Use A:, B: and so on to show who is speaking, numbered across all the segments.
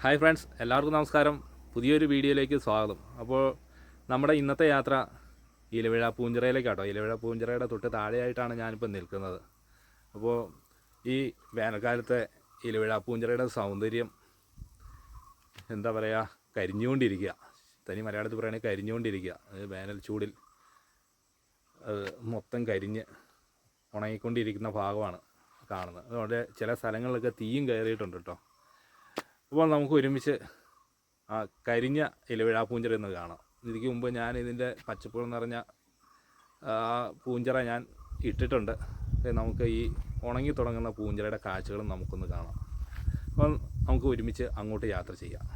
A: Hi friends, എല്ലാവർക്കും നമസ്കാരം. പുതിയൊരു വീഡിയോയിലേക്ക് സ്വാഗതം. അപ്പോൾ നമ്മുടെ ഇന്നത്തെ യാത്ര ഇലവിഴ പൂഞ്ചിറയിലേക്കാട്ടോ. ഇലവിഴ പൂഞ്ചിറയുടെ തൊട്ട് താഴെയായിട്ടാണ് ഞാനിപ്പോൾ നിൽക്കുന്നത്. അപ്പോൾ ഈ വേനൽക്കാലത്തെ ഇലവിഴ പൂഞ്ചിറയുടെ സൗന്ദര്യം എന്താ പറയുക, കരിഞ്ഞുകൊണ്ടിരിക്കുക. തനി മലയാളത്തിൽ പറയുകയാണെങ്കിൽ കരിഞ്ഞുകൊണ്ടിരിക്കുക. വേനൽ ചൂടിൽ മൊത്തം കരിഞ്ഞ് ഉണങ്ങിക്കൊണ്ടിരിക്കുന്ന ഭാഗമാണ് കാണുന്നത്. അതുകൊണ്ട് ചില സ്ഥലങ്ങളിലൊക്കെ തീയും കയറിയിട്ടുണ്ട് കേട്ടോ. അപ്പോൾ നമുക്ക് ഒരുമിച്ച് ആ കരിഞ്ഞ ഇലവിഴ പൂഞ്ചിറ എന്ന് കാണാം. ഇതിക്ക് മുമ്പ് ഞാൻ ഇതിൻ്റെ പച്ചപ്പുകൾ നിറഞ്ഞ പൂഞ്ചിറ ഞാൻ ഇട്ടിട്ടുണ്ട്. നമുക്ക് ഈ ഉണങ്ങി തുടങ്ങുന്ന പൂഞ്ചിറയുടെ കാഴ്ചകളും നമുക്കൊന്ന് കാണാം. അപ്പം നമുക്ക് ഒരുമിച്ച് അങ്ങോട്ട് യാത്ര ചെയ്യാം.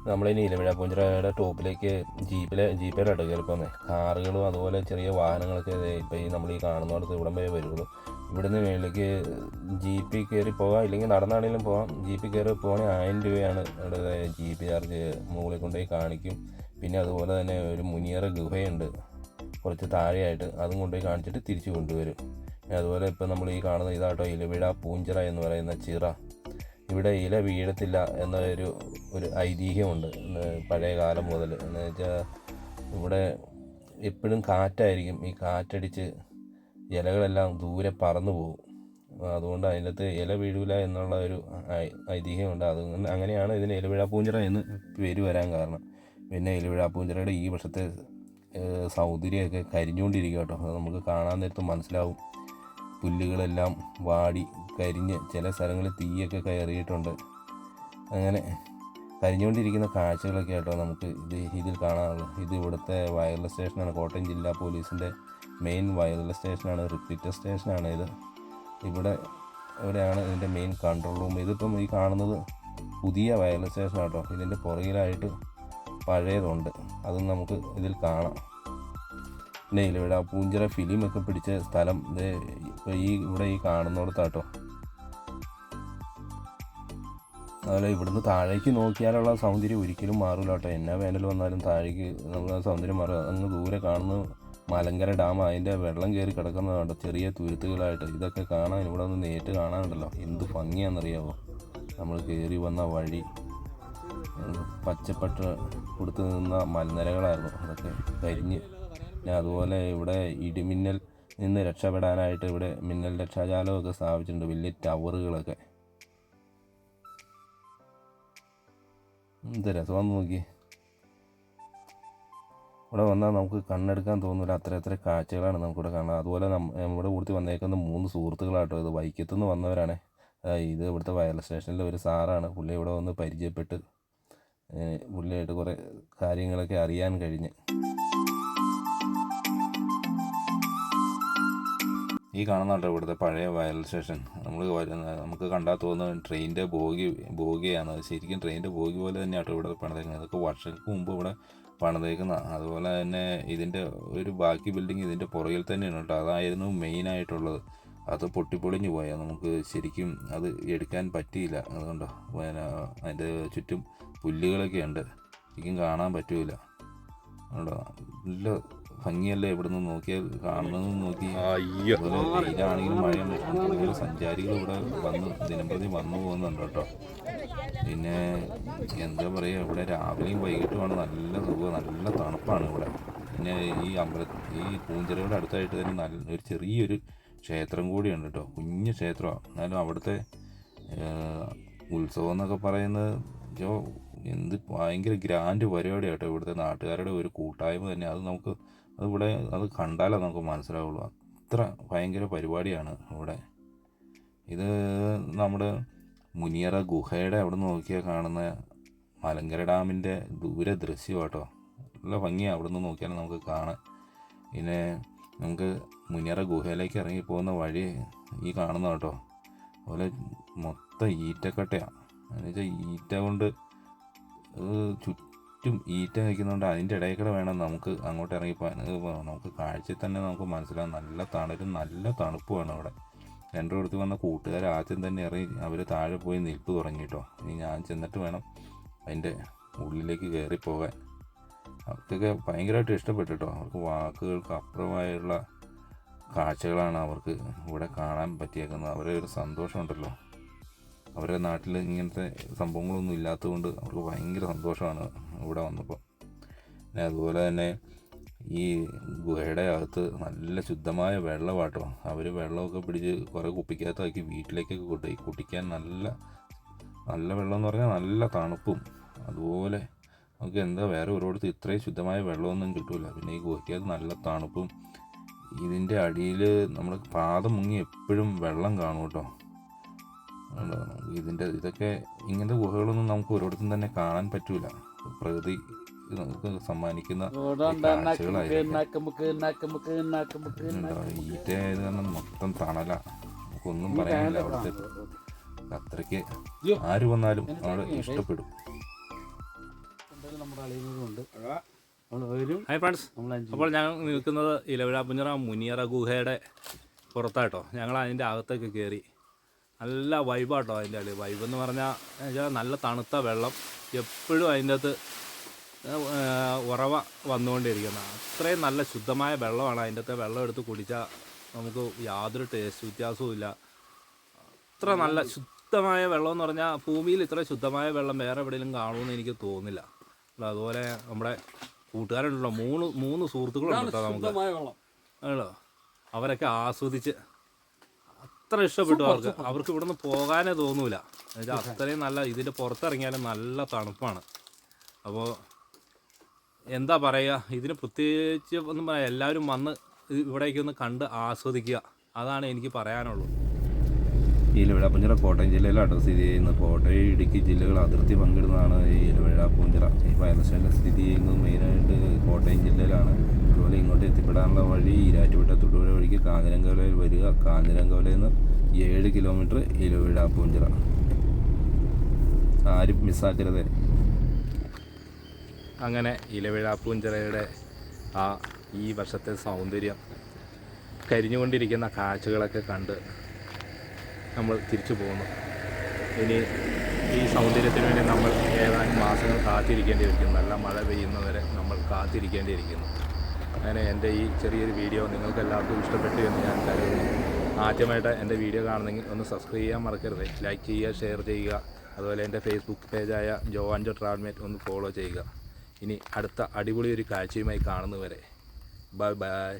A: നമ്മളിനി ഇലവിഴ പൂഞ്ചിറയുടെ ടോപ്പിലേക്ക് ജീപ്പിലാണ് കയറിപ്പോൾ കാറുകളും അതുപോലെ ചെറിയ വാഹനങ്ങളൊക്കെ ഇപ്പോൾ നമ്മൾ ഈ കാണുന്നിടത്ത് ഇവിടം വരെ വരുള്ളൂ. ഇവിടുന്ന് മേളിലേക്ക് ജീപ്പിൽ കയറി പോകാം, ഇല്ലെങ്കിൽ നടന്നാണെങ്കിലും പോകാം. ജീപ്പിൽ കയറി പോകണമെങ്കിൽ 1000 രൂപയാണ് ഇവിടെ ജീപ്പ് ചാർജ്. മുകളിൽ കൊണ്ടുപോയി കാണിക്കും. പിന്നെ അതുപോലെ തന്നെ ഒരു മുനിയറ ഗുഹയുണ്ട് കുറച്ച് താഴെയായിട്ട്, അതും കൊണ്ടുപോയി കാണിച്ചിട്ട് തിരിച്ചു കൊണ്ടുവരും. അതുപോലെ ഇപ്പോൾ നമ്മൾ ഈ കാണുന്ന ഇതാട്ടോ ഇലവിഴ പൂഞ്ചിറ എന്ന് പറയുന്ന ചിറ. ഇവിടെ ഇല വീഴത്തില്ല എന്നൊരു ഐതിഹ്യമുണ്ട് പഴയ കാലം മുതൽ. എന്ന് വെച്ചാൽ ഇവിടെ എപ്പോഴും കാറ്റായിരിക്കും. ഈ കാറ്റടിച്ച് ഇലകളെല്ലാം ദൂരെ പറന്നു പോകും. അതുകൊണ്ട് അതിനകത്ത് ഇല വീഴില്ല എന്നുള്ള ഒരു ഐതിഹ്യമുണ്ട്. അങ്ങനെയാണ് ഇതിന് ഇലവിഴ പൂഞ്ചിറ എന്ന് പേര് വരാൻ കാരണം. പിന്നെ ഇലവിഴ പൂഞ്ചിറയുടെ ഈ വർഷത്തെ സൗന്ദര്യമൊക്കെ കരിഞ്ഞുകൊണ്ടിരിക്കുക കേട്ടോ. അത് നമുക്ക് കാണാൻ നേരത്ത് മനസ്സിലാവും. പുല്ലുകളെല്ലാം വാടി കരിഞ്ഞ് ചില സ്ഥലങ്ങളിൽ തീയൊക്കെ കയറിയിട്ടുണ്ട്. അങ്ങനെ കരിഞ്ഞുകൊണ്ടിരിക്കുന്ന കാഴ്ചകളൊക്കെ ആയിട്ടോ നമുക്ക് ഇതിൽ കാണാനുള്ളൂ. ഇത് ഇവിടുത്തെ വയർലെസ് സ്റ്റേഷനാണ്. കോട്ടയം ജില്ലാ പോലീസിൻ്റെ മെയിൻ വയർലെസ് സ്റ്റേഷനാണ്, റിപ്പീറ്റർ സ്റ്റേഷനാണ് ഇത്. ഇവിടെയാണ് ഇതിൻ്റെ മെയിൻ കൺട്രോൾ റൂം. ഇതിപ്പം ഈ കാണുന്നത് പുതിയ വയർലെസ് സ്റ്റേഷനാണ് കേട്ടോ. ഇതിൻ്റെ പുറകിലായിട്ട് പഴയതുണ്ട്, അതും നമുക്ക് ഇതിൽ കാണാം. പിന്നെ ഇലവിഴ പൂഞ്ചിറ ഫിലിമൊക്കെ പിടിച്ച സ്ഥലം ഇവിടെ ഈ കാണുന്നിടത്താട്ടോ. അതുപോലെ ഇവിടുന്ന് താഴേക്ക് നോക്കിയാലുള്ള സൗന്ദര്യം ഒരിക്കലും മാറില്ല കേട്ടോ. എന്നാ വേനൽ വന്നാലും താഴേക്ക് നമുക്ക് സൗന്ദര്യം മാറുക. അങ്ങ് ദൂരെ കാണുന്ന മലങ്കര ഡാം, അതിൻ്റെ വെള്ളം കയറി കിടക്കുന്നതുണ്ട് ചെറിയ തുരുത്തുകളായിട്ട്. ഇതൊക്കെ കാണാൻ ഇവിടെ ഒന്ന് നേരിട്ട് കാണാനുണ്ടല്ലോ, എന്ത് ഭംഗിയാണെന്നറിയാമോ. നമ്മൾ കയറി വന്ന വഴി പച്ചപ്പട്ട് കൊടുത്ത് നിന്ന മലനിരകളായിരുന്നു, അതൊക്കെ കരിഞ്ഞ്. പിന്നെ അതുപോലെ ഇവിടെ ഇടിമിന്നൽ നിന്ന് രക്ഷപ്പെടാനായിട്ട് ഇവിടെ മിന്നൽ രക്ഷാജാലമൊക്കെ സ്ഥാപിച്ചിട്ടുണ്ട്, വലിയ ടവറുകളൊക്കെ. എന്ത് രസമാണെന്ന് നോക്കി. ഇവിടെ വന്നാൽ നമുക്ക് കണ്ണെടുക്കാൻ തോന്നില്ല, അത്ര കാഴ്ചകളാണ് നമുക്കിവിടെ കാണാം. അതുപോലെ നമ്മുടെ കൂട്ടത്തിൽ വന്നേക്കുന്ന 3 സുഹൃത്തുക്കളാട്ടോ. ഇത് വൈക്കത്തുനിന്ന് വന്നവരാണ്. ഇത് ഇവിടുത്തെ വയർലെസ് സ്റ്റേഷനിലെ ഒരു സാറാണ്. പുള്ളി ഇവിടെ വന്ന് പരിചയപ്പെട്ട് പുള്ളിയായിട്ട് കുറേ കാര്യങ്ങളൊക്കെ അറിയാൻ കഴിഞ്ഞ്. ഈ കാണുന്നുണ്ടോ ഇവിടുത്തെ പഴയ വയർലെസ് സ്റ്റേഷൻ. നമുക്ക് കണ്ടാൽ തോന്നുന്നത് ട്രെയിനിൻ്റെ ബോഗിയാണ്. ശരിക്കും ട്രെയിനിൻ്റെ ബോഗി പോലെ തന്നെയാട്ടോ ഇവിടെ പണിതേക്കുന്നത്. ഇതൊക്കെ വർഷങ്ങൾക്ക് മുമ്പ് ഇവിടെ പണിതേക്കുന്ന. അതുപോലെ തന്നെ ഇതിൻ്റെ ഒരു ബാക്കി ബിൽഡിങ് ഇതിൻ്റെ പുറകിൽ തന്നെയാണ് കേട്ടോ. അതായിരുന്നു മെയിനായിട്ടുള്ളത്. അത് പൊട്ടിപ്പൊളിഞ്ഞു പോയാൽ നമുക്ക് ശരിക്കും അത് എടുക്കാൻ പറ്റിയില്ല. അതുകൊണ്ടോ അതിൻ്റെ ചുറ്റും പുല്ലുകളൊക്കെ ഉണ്ട്, ശരിക്കും കാണാൻ പറ്റൂല. അതുകൊണ്ടോ നല്ല ഭംഗിയല്ലേ ഇവിടെ നിന്ന് നോക്കിയാൽ കാണുന്നതെന്ന് നോക്കി. അതുപോലെ വെയിലാണെങ്കിലും മഴയാണ്. അതുപോലെ സഞ്ചാരികൾ ഇവിടെ ദിനംപ്രതി വന്നു പോകുന്നുണ്ട് കേട്ടോ. പിന്നെ എന്താ പറയുക, ഇവിടെ രാവിലെയും വൈകിട്ടുമാണ് നല്ല സുഖം, നല്ല തണുപ്പാണ് ഇവിടെ. പിന്നെ ഈ പൂഞ്ചിറയുടെ അടുത്തായിട്ട് തന്നെ ഒരു ചെറിയൊരു ക്ഷേത്രം കൂടിയുണ്ട് കേട്ടോ. കുഞ്ഞു ക്ഷേത്രമാണ്, എന്നാലും അവിടുത്തെ ഉത്സവം എന്നൊക്കെ പറയുന്നത് എന്ത് ഭയങ്കര ഗ്രാൻഡ് പരിപാടിയാണ് കേട്ടോ. ഇവിടുത്തെ നാട്ടുകാരുടെ ഒരു കൂട്ടായ്മ തന്നെ. അത് കണ്ടാലേ നമുക്ക് മനസ്സിലാവുള്ളൂ, അത്ര ഭയങ്കര പരിപാടിയാണ് ഇവിടെ. ഇത് നമ്മുടെ മുനിയറ ഗുഹയുടെ അവിടെ നിന്ന് നോക്കിയാൽ കാണുന്ന മലങ്കര ഡാമിൻ്റെ ദൂരെ ദൃശ്യം കേട്ടോ. നല്ല ഭംഗിയാണ് അവിടെ നിന്ന് നോക്കിയാൽ നമുക്ക് കാണാൻ. പിന്നെ നമുക്ക് മുനിയറ ഗുഹയിലേക്ക് ഇറങ്ങി പോകുന്ന വഴി ഈ കാണുന്ന കേട്ടോ. അതുപോലെ മൊത്തം ഈറ്റക്കട്ടയാണ്. എന്ന് വെച്ചാൽ ഈറ്റ കൊണ്ട് ചുറ്റും ഈറ്റ നിൽക്കുന്നുണ്ട്. അതിൻ്റെ ഇടയിൽ കൂടെ വേണം നമുക്ക് അങ്ങോട്ട് ഇറങ്ങിപ്പോകാൻ. നമുക്ക് കാഴ്ചയിൽ തന്നെ നമുക്ക് മനസ്സിലാവും നല്ല തണലും നല്ല തണുപ്പുമാണ് അവിടെ. രണ്ടിടത്ത് വന്ന കൂട്ടുകാർ ആദ്യം തന്നെ ഇറങ്ങി അവർ താഴെ പോയി നിൽപ്പ് തുടങ്ങി കേട്ടോ. ഇനി ഞാൻ ചെന്നിട്ട് വേണം അതിൻ്റെ ഉള്ളിലേക്ക് കയറിപ്പോകാൻ. അവർക്കൊക്കെ ഭയങ്കരമായിട്ട് ഇഷ്ടപ്പെട്ടു കേട്ടോ. അവർക്ക് വാക്കുകൾക്ക് അപ്പുറമായുള്ള കാഴ്ചകളാണ് അവർക്ക് ഇവിടെ കാണാൻ പറ്റിയേക്കുന്നത്. അവരുടെ ഒരു സന്തോഷമുണ്ടല്ലോ, അവരുടെ നാട്ടിൽ ഇങ്ങനത്തെ സംഭവങ്ങളൊന്നും ഇല്ലാത്തതുകൊണ്ട് അവർക്ക് ഭയങ്കര സന്തോഷമാണ് ഇവിടെ വന്നപ്പോൾ. പിന്നെ അതുപോലെ തന്നെ ഈ ഗുഹയുടെ അകത്ത് നല്ല ശുദ്ധമായ വെള്ളമാട്ടോ. അവർ വെള്ളമൊക്കെ പിടിച്ച് കുറേ കുപ്പിക്കകത്താക്കി വീട്ടിലേക്കൊക്കെ കൊണ്ടുപോയി കുടിക്കാൻ. നല്ല നല്ല വെള്ളം എന്ന് പറഞ്ഞാൽ നല്ല തണുപ്പും. അതുപോലെ നമുക്ക് എന്താ വേറെ ഒരിടത്ത് ഇത്രയും ശുദ്ധമായ വെള്ളമൊന്നും കിട്ടില്ല. പിന്നെ ഈ ഗുഹയ്ക്കകത്ത് നല്ല തണുപ്പും. ഇതിൻ്റെ അടിയിൽ നമ്മൾ പാദം മുങ്ങി എപ്പോഴും വെള്ളം കാണും കേട്ടോ. ഇതൊക്കെ ഇങ്ങനത്തെ ഗുഹകളൊന്നും നമുക്ക് ഒരിടത്തും തന്നെ കാണാൻ പറ്റൂല. പ്രകൃതി നമുക്ക് സമ്മാനിക്കുന്ന കാഴ്ചകളായിരിക്കും. ഈറ്റ ആയത് കാരണം മൊത്തം തണല, നമുക്കൊന്നും പറയാനില്ല. അവിടുത്തെ അത്രയ്ക്ക് ആര് വന്നാലും അവിടെ ഇഷ്ടപ്പെടും.
B: ഹായ് ഫ്രണ്ട്സ്, അപ്പോൾ ഞങ്ങൾ നിൽക്കുന്നത് ഇലവിഴ പുഞ്ചിറ മുനിയറ ഗുഹയുടെ പുറത്താട്ടോ. ഞങ്ങൾ അതിൻ്റെ അകത്തൊക്കെ കയറി. നല്ല വൈബാട്ടോ. അതിൻ്റെ അടി വൈബെന്ന് പറഞ്ഞാൽ നല്ല തണുത്ത വെള്ളം, എപ്പോഴും അതിൻ്റെ അകത്ത് ഉറവ വന്നുകൊണ്ടിരിക്കുന്നത്. അത്രയും നല്ല ശുദ്ധമായ വെള്ളമാണ്. അതിൻ്റെ അകത്ത് വെള്ളം എടുത്ത് കുടിച്ചാൽ നമുക്ക് യാതൊരു ടേസ്റ്റ് വ്യത്യാസവും ഇല്ല. അത്ര നല്ല ശുദ്ധമായ വെള്ളം എന്ന് പറഞ്ഞാൽ ഭൂമിയിൽ ഇത്ര ശുദ്ധമായ വെള്ളം വേറെ എവിടെയെങ്കിലും കാണുമെന്ന് എനിക്ക് തോന്നുന്നില്ല. അതുപോലെ നമ്മുടെ കൂട്ടുകാരുണ്ടല്ലോ, മൂന്ന് സുഹൃത്തുക്കളുണ്ട് കേട്ടോ നമുക്ക്. ആണല്ലോ, അവരൊക്കെ ആസ്വദിച്ച് അത്ര ഇഷ്ടപ്പെട്ടു. അവർക്ക് ഇവിടുന്ന് പോകാനേ തോന്നൂല. എന്നുവെച്ചാൽ അത്രയും നല്ല, ഇതിൻ്റെ പുറത്തിറങ്ങിയാലും നല്ല തണുപ്പാണ്. അപ്പോൾ എന്താ പറയുക, ഇതിന് പ്രത്യേകിച്ച് ഒന്നും പറയാം. എല്ലാവരും വന്ന് ഇവിടേക്കൊന്ന് കണ്ട് ആസ്വദിക്കുക, അതാണ് എനിക്ക് പറയാനുള്ളൂ.
A: ഈ ഇലവിഴ പുഞ്ചിറ കോട്ടയം ജില്ലയിലാണ് സ്ഥിതി ചെയ്യുന്നത്. കോട്ടയം ഇടുക്കി ജില്ലകൾ അതിർത്തി പങ്കിടുന്നതാണ് ഈ ഇലവിഴ പുഞ്ചിറ. ഈ വയലസ്റ്റൈനിൽ സ്ഥിതി ചെയ്യുന്നത് മെയിനായിട്ട് കോട്ടയം ജില്ലയിലാണ്. അതുപോലെ ഇങ്ങോട്ട് എത്തിപ്പെടാനുള്ള വഴി ഈരാറ്റുപേട്ട തൊടുപുഴ വഴിക്ക് കാഞ്ഞിരംകവലയിൽ വരിക. കാഞ്ഞിരംകവലയിൽ നിന്ന് 7 കിലോമീറ്റർ ഇലവിഴ പുഞ്ചിറ. ആരും മിസ്സാക്കരുത്.
B: അങ്ങനെ ഇലവിഴ പുഞ്ചിറയുടെ ഈ വർഷത്തെ സൗന്ദര്യം, കരിഞ്ഞുകൊണ്ടിരിക്കുന്ന കാഴ്ചകളൊക്കെ കണ്ട് നമ്മൾ തിരിച്ചു പോകുന്നു. ഇനി ഈ സൗന്ദര്യത്തിന് വേണ്ടി നമ്മൾ ഏതാനും മാസങ്ങൾ കാത്തിരിക്കേണ്ടിയിരിക്കുന്നു. നല്ല മഴ പെയ്യുന്നവരെ നമ്മൾ കാത്തിരിക്കേണ്ടിയിരിക്കുന്നു. അങ്ങനെ എൻ്റെ ഈ ചെറിയൊരു വീഡിയോ നിങ്ങൾക്ക് എല്ലാവർക്കും ഇഷ്ടപ്പെട്ടു എന്ന് ഞാൻ കരുതുന്നു. ആദ്യമായിട്ട് എൻ്റെ വീഡിയോ കാണുന്നെങ്കിൽ ഒന്ന് സബ്സ്ക്രൈബ് ചെയ്യാൻ മറക്കരുത്. ലൈക്ക് ചെയ്യുക, ഷെയർ ചെയ്യുക. അതുപോലെ എൻ്റെ ഫേസ്ബുക്ക് പേജായ ജോവാൻജോ ട്രാവൽമേറ്റ് ഒന്ന് ഫോളോ ചെയ്യുക. ഇനി അടുത്ത അടിപൊളി ഒരു കാഴ്ചയുമായി കാണുന്നവരെ ബൈ ബൈ.